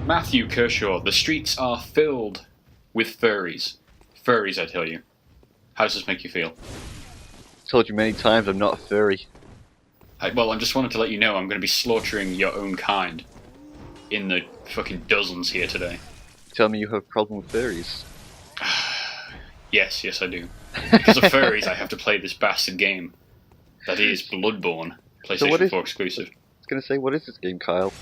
Matthew Kershaw, the streets are filled with furries. Furries, I tell you. How does this make you feel? Told you many times I'm not a furry. Well, I just wanted to let you know I'm going to be slaughtering your own kind in the fucking dozens here today. Tell me you have a problem with furries. Yes, I do. Because of furries, I have to play this bastard game. That is Bloodborne, PlayStation 4 exclusive. I was going to say, what is this game, Kyle?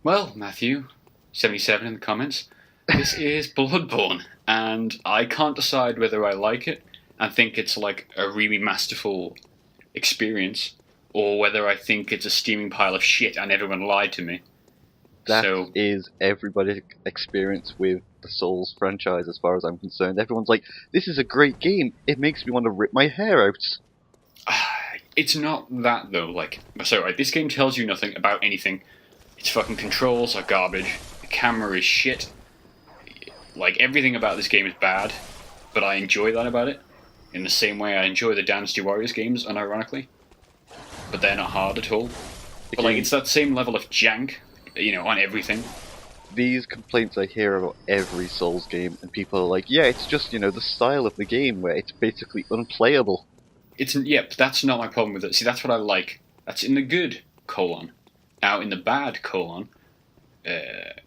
Well, Matthew, 77 in the comments, this is Bloodborne, and I can't decide whether I like it and think it's like a really masterful experience, or whether I think it's a steaming pile of shit and everyone lied to me. That is everybody's experience with the Souls franchise, as far as I'm concerned. Everyone's like, this is a great game, it makes me want to rip my hair out. It's not that, though. This game tells you nothing about anything. Its fucking controls are garbage, the camera is shit. Like, everything about this game is bad, but I enjoy that about it, in the same way I enjoy the Dynasty Warriors games, unironically. But they're not hard at all. But, like, it's that same level of jank, on everything. These complaints I hear about every Souls game, and people are like, yeah, it's just, the style of the game, where it's basically unplayable. But that's not my problem with it. See, that's what I like. That's in the good, colon. Now, in the bad, colon,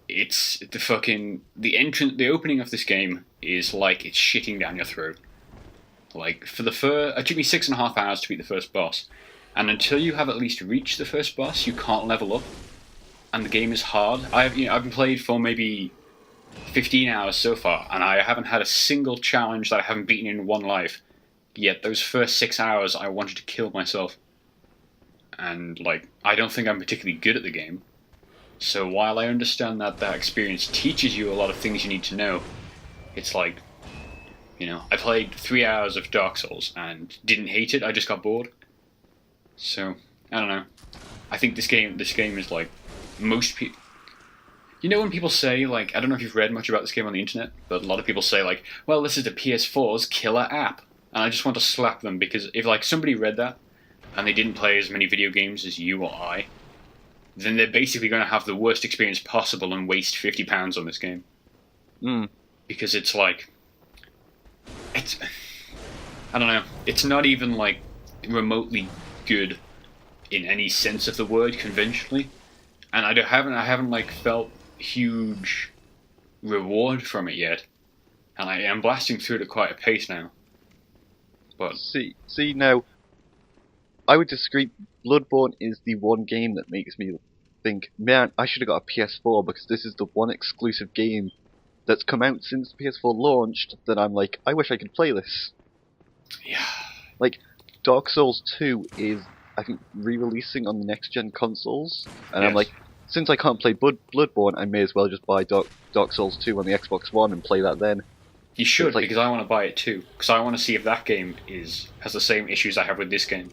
it's the opening of this game is like it's shitting down your throat. Like, it took me 6.5 hours to beat the first boss, and until you have at least reached the first boss, you can't level up, and the game is hard. I've been played for maybe 15 hours so far, and I haven't had a single challenge that I haven't beaten in one life. Yet those first 6 hours, I wanted to kill myself. And, I don't think I'm particularly good at the game. So while I understand that experience teaches you a lot of things you need to know, it's like, I played 3 hours of Dark Souls and didn't hate it, I just got bored. So, I don't know. I think this game is like, most people... when people say, I don't know if you've read much about this game on the internet, but a lot of people say, well, this is the PS4's killer app. And I just want to slap them, because if, somebody read that, and they didn't play as many video games as you or I, then they're basically going to have the worst experience possible and waste £50 on this game. Because it's I don't know, it's not even, remotely good in any sense of the word, conventionally. And I haven't felt huge reward from it yet. And I am blasting through it at quite a pace now. But See, now, I would disagree. Bloodborne is the one game that makes me think, man, I should have got a PS4, because this is the one exclusive game that's come out since the PS4 launched that I'm like, I wish I could play this. Yeah. Dark Souls 2 is, I think, re-releasing on the next-gen consoles, and yes. I'm like, since I can't play Bloodborne, I may as well just buy Dark Souls 2 on the Xbox One and play that then. You should, because I want to buy it too. Because I want to see if that game has the same issues I have with this game.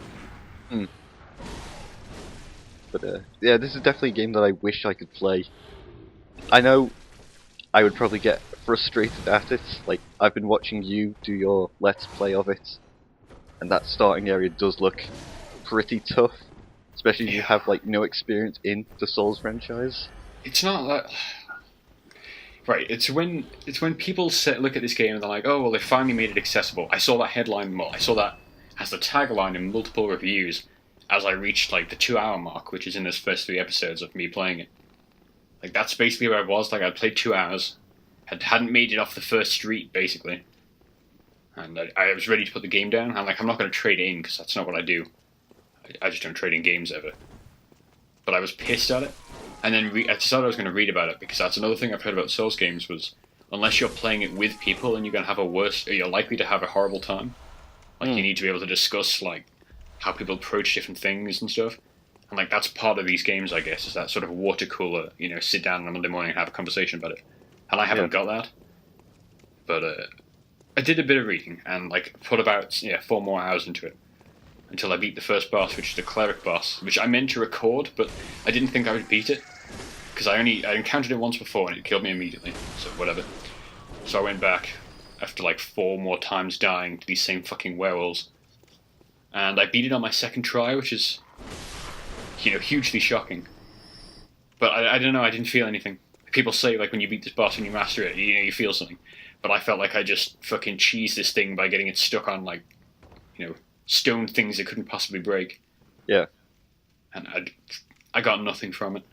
But yeah, this is definitely a game that I wish I could play. I know I would probably get frustrated at it. I've been watching you do your Let's Play of it, and that starting area does look pretty tough. Especially if you have, no experience in the Souls franchise. It's not that... Right, it's when people look at this game and they're like, oh, well, they finally made it accessible. I saw that headline, I saw that as the tagline in multiple reviews as I reached, the 2-hour mark, which is in those first 3 episodes of me playing it. That's basically where I was. I'd played 2 hours, hadn't made it off the first street, basically. And I was ready to put the game down. I'm not going to trade it in, because that's not what I do. I just don't trade in games ever. But I was pissed at it. And then I decided I was going to read about it, because that's another thing I've heard about Souls games was, unless you're playing it with people, and you're going to have you're likely to have a horrible time. You need to be able to discuss, how people approach different things and stuff. And, that's part of these games, I guess, is that sort of water cooler, sit down on a Monday morning and have a conversation about it. And I haven't got that. But, I did a bit of reading, and, put about, 4 more hours into it. Until I beat the first boss, which is the cleric boss, which I meant to record, but I didn't think I would beat it. Because I encountered it once before and it killed me immediately, so whatever. So I went back, after 4 more times dying to these same fucking werewolves. And I beat it on my second try, which is, hugely shocking. But I don't know, I didn't feel anything. People say like when you beat this boss and you master it, you feel something. But I felt like I just fucking cheesed this thing by getting it stuck on like, stone things it couldn't possibly break. Yeah. And I got nothing from it.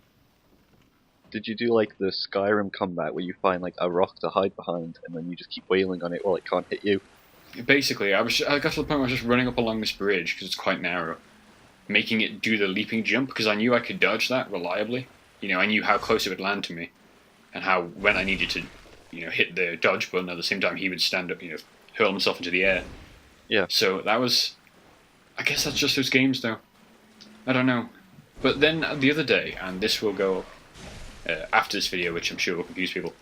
Did you do like the Skyrim combat where you find like a rock to hide behind and then you just keep wailing on it while it can't hit you? Basically, I got to the point where I was just running up along this bridge because it's quite narrow, making it do the leaping jump because I knew I could dodge that reliably. I knew how close it would land to me, and how when I needed to, hit the dodge button at the same time he would stand up, hurl himself into the air. Yeah. So that was, I guess that's just those games though. I don't know. But then the other day, and this will go after this video, which I'm sure will confuse people,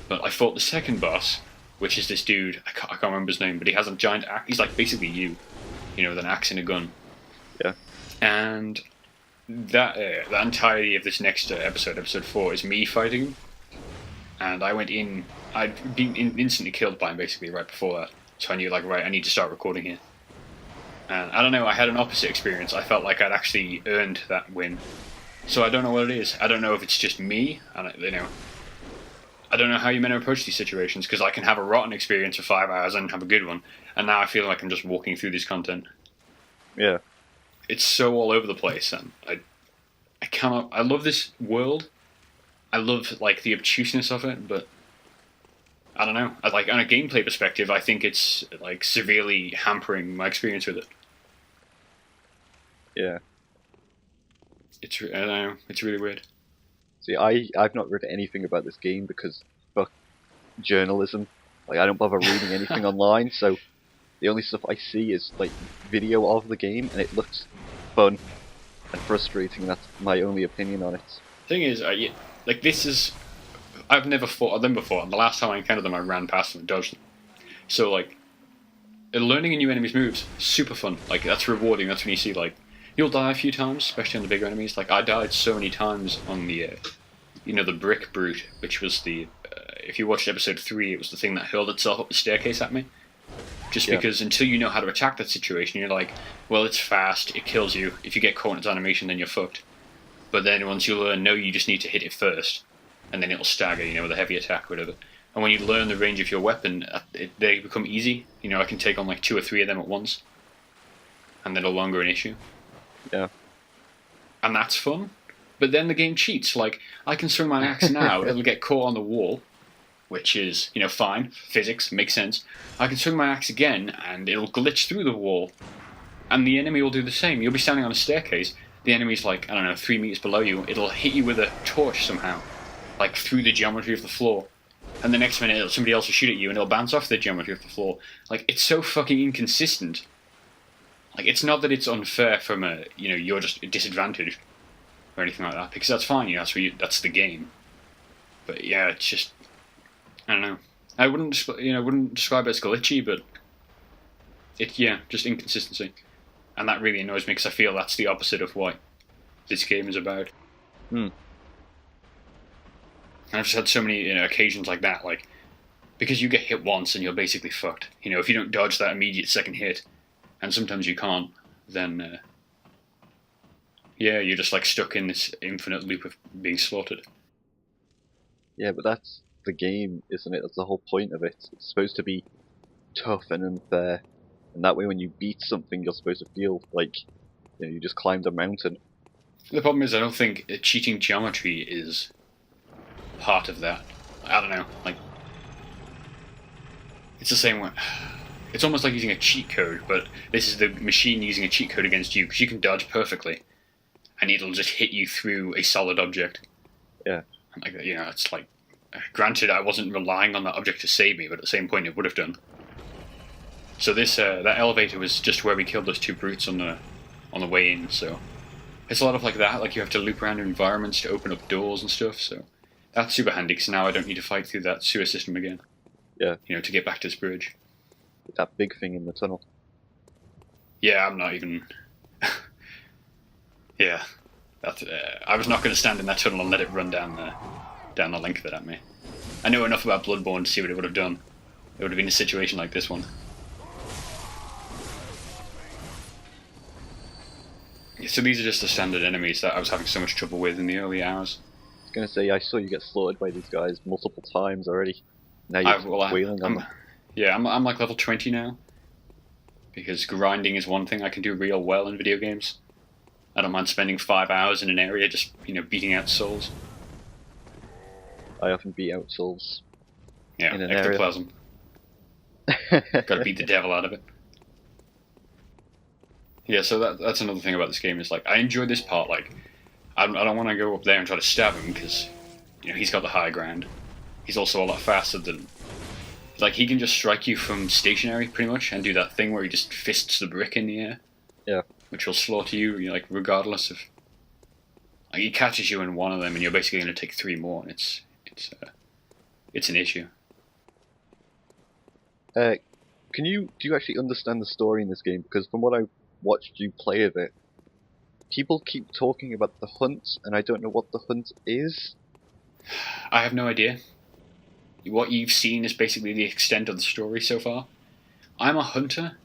but I fought the second boss, which is this dude, I can't remember his name, but he has a giant axe. He's like basically you, with an axe and a gun. Yeah. And that the entirety of this next episode 4, is me fighting him. And I went in, I'd been instantly killed by him basically right before that. So I knew like, right, I need to start recording here. And I don't know, I had an opposite experience. I felt like I'd actually earned that win. So I don't know what it is. I don't know if it's just me, and I don't know how you're meant to approach these situations, because I can have a rotten experience for 5 hours and have a good one, and now I feel like I'm just walking through this content. Yeah. It's so all over the place, and I cannot. I love this world. I love like the obtuseness of it, but I don't know. Like on a gameplay perspective, I think it's like severely hampering my experience with it. Yeah. I don't know. It's really weird. See, I've not read anything about this game because fuck journalism. Like I don't bother reading anything online, so the only stuff I see is like video of the game, and it looks fun and frustrating. That's my only opinion on it. Thing is, like this is, I've never fought them before, and the last time I encountered them, I ran past them and dodged them. So like, learning a new enemy's moves, super fun. Like that's rewarding. That's when you see like, you'll die a few times, especially on the bigger enemies. Like I died so many times on the, the brick brute, which was the, if you watched episode 3, it was the thing that hurled itself up the staircase at me. Just because until you know how to attack that situation, you're like, well, it's fast, it kills you. If you get caught in its animation, then you're fucked. But then once you learn, no, you just need to hit it first, and then it'll stagger, with a heavy attack or whatever. And when you learn the range of your weapon, they become easy. I can take on like 2 or 3 of them at once, and they're no longer an issue. Yeah. And that's fun. But then the game cheats. Like, I can swing my axe now, it'll get caught on the wall, which is, fine. Physics, makes sense. I can swing my axe again, and it'll glitch through the wall. And the enemy will do the same. You'll be standing on a staircase, the enemy's like, 3 meters below you, it'll hit you with a torch somehow. Like, through the geometry of the floor. And the next minute, somebody else will shoot at you, and it'll bounce off the geometry of the floor. Like, it's so fucking inconsistent. Like, it's not that it's unfair from a, you're just disadvantaged or anything like that, because that's fine, that's the game. But yeah, it's just, I don't know. I wouldn't describe it as glitchy, but just inconsistency. And that really annoys me, because I feel that's the opposite of what this game is about. And I've just had so many occasions like that, like, because you get hit once and you're basically fucked. If you don't dodge that immediate second hit, and sometimes you can't, then you're just like stuck in this infinite loop of being slaughtered. Yeah, but that's the game, isn't it? That's the whole point of it. It's supposed to be tough and unfair, and that way when you beat something, you're supposed to feel like you just climbed a mountain. The problem is, I don't think cheating geometry is part of that. I don't know, like, it's the same way. It's almost like using a cheat code, but this is the machine using a cheat code against you, because you can dodge perfectly, and it'll just hit you through a solid object. Yeah. And like, it's like, granted, I wasn't relying on that object to save me, but at the same point, it would have done. So this, that elevator was just where we killed those 2 brutes on the way in. So it's a lot of like that. Like you have to loop around environments to open up doors and stuff. So that's super handy, because now I don't need to fight through that sewer system again. Yeah. To get back to this bridge. That big thing in the tunnel. Yeah, I'm not even. Yeah, that. I was not going to stand in that tunnel and let it run down the length of it at me. I know enough about Bloodborne to see what it would have done. It would have been a situation like this one. So these are just the standard enemies that I was having so much trouble with in the early hours. was gonna say, I saw you get slaughtered by these guys multiple times already. Now you're wailing on them. Yeah, I'm like level 20 now. Because grinding is one thing I can do real well in video games. I don't mind spending 5 hours in an area just, beating out souls. I often beat out souls. Yeah, in an ectoplasm. Gotta beat the devil out of it. Yeah, so that's another thing about this game is, like, I enjoy this part, like, I don't want to go up there and try to stab him because, he's got the high ground. He's also a lot faster than... Like, he can just strike you from stationary, pretty much, and do that thing where he just fists the brick in the air. Yeah. Which will slaughter you, like, regardless of... Like, he catches you in one of them, and you're basically going to take 3 more, and it's an issue. Do you actually understand the story in this game? Because from what I watched you play of it, people keep talking about the hunt, and I don't know what the hunt is. I have no idea. What you've seen is basically the extent of the story so far. I'm a hunter,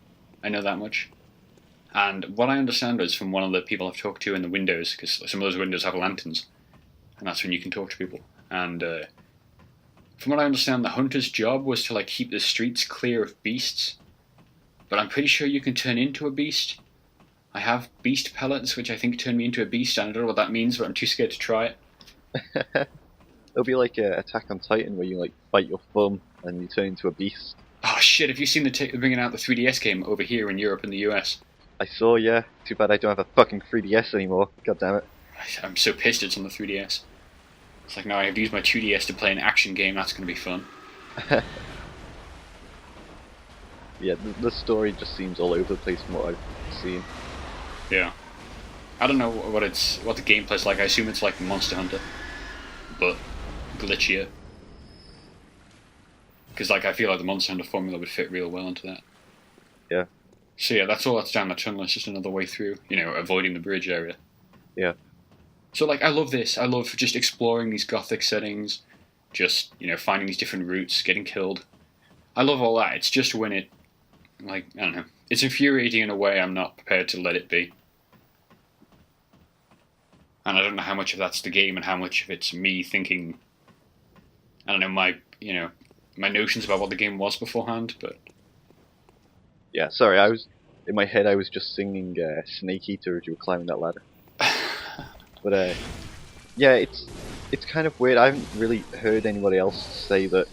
I know that much. And what I understand is from one of the people I've talked to in the windows, because some of those windows have lanterns, and that's when you can talk to people. And from what I understand, the hunter's job was to, like, keep the streets clear of beasts. But I'm pretty sure you can turn into a beast. I have beast pellets, which I think turn me into a beast, and I don't know what that means, but I'm too scared to try it. It'll be like Attack on Titan, where you, like, bite your thumb and you turn into a beast. Oh shit, have you seen bringing out the 3DS game over here in Europe and the US? I saw, yeah. Too bad I don't have a fucking 3DS anymore. God damn it. I'm so pissed it's on the 3DS. It's like, now I have to use my 2DS to play an action game, that's going to be fun. Yeah, the story just seems all over the place from what I've seen. Yeah. I don't know what the gameplay's like. I assume it's like Monster Hunter, but glitchier. Because, like, I feel like the Monster Hunter formula would fit real well into that. Yeah. So yeah, that's all that's down the tunnel. It's just another way through, avoiding the bridge area. Yeah. So, like, I love this. I love just exploring these gothic settings, just, finding these different routes, getting killed. I love all that. It's just when it, like, I don't know. It's infuriating in a way I'm not prepared to let it be. And I don't know how much of that's the game and how much of it's me thinking, I don't know, my notions about what the game was beforehand, but... Yeah, sorry, in my head I was just singing Snake Eater as you were climbing that ladder. But yeah, it's kind of weird. I haven't really heard anybody else say that,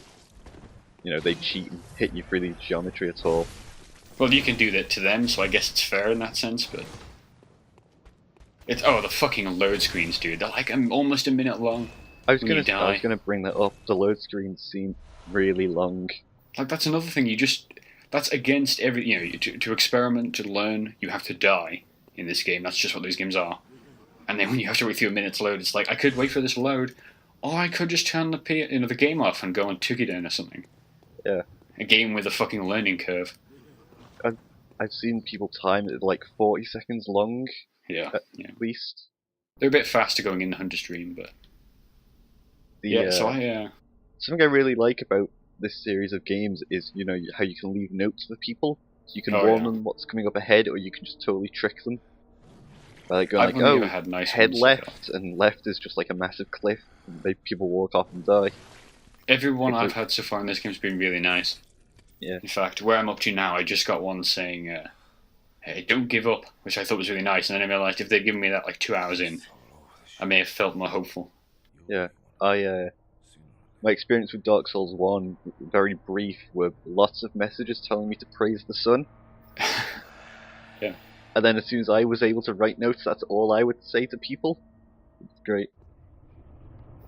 they cheat and hit you through the geometry at all. Well, you can do that to them, so I guess it's fair in that sense, but... the fucking load screens, dude. They're like almost a minute long. I was gonna bring that up. The load screens seem really long. Like, that's another thing, that's against every, to experiment, to learn, you have to die in this game. That's just what these games are. And then when you have to wait through a minute's load, it's like, I could wait for this load, or I could just turn the game off and go on Toukiden or something. Yeah. A game with a fucking learning curve. I've seen people time it like 40 seconds long. Yeah. At least. They're a bit faster going in the Hunter stream, but... Something I really like about this series of games is, how you can leave notes for people. So you can warn them what's coming up ahead, or you can just totally trick them. By like going head left, and left is just like a massive cliff, and people walk off and die. Everyone I've had so far in this game's been really nice. Yeah. In fact, where I'm up to now, I just got one saying, hey, don't give up, which I thought was really nice, and then I realised if they'd given me that like 2 hours in, I may have felt more hopeful. Yeah, my experience with Dark Souls 1, very brief, with lots of messages telling me to praise the sun. Yeah. And then as soon as I was able to write notes, that's all I would say to people. It's great.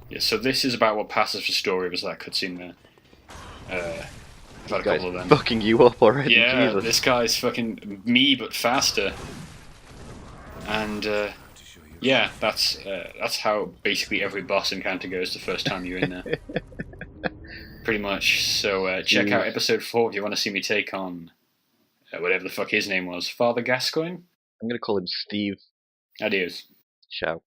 Yeah, so this is about what passes for story, was that cutscene there. Got a couple of them. Fucking you up already, yeah, Jesus. This guy's fucking me, but faster. And, yeah, that's how basically every boss encounter goes the first time you're in there. Pretty much. So check out episode 4 if you want to see me take on whatever the fuck his name was. Father Gascoigne? I'm gonna call him Steve. Adios. Ciao.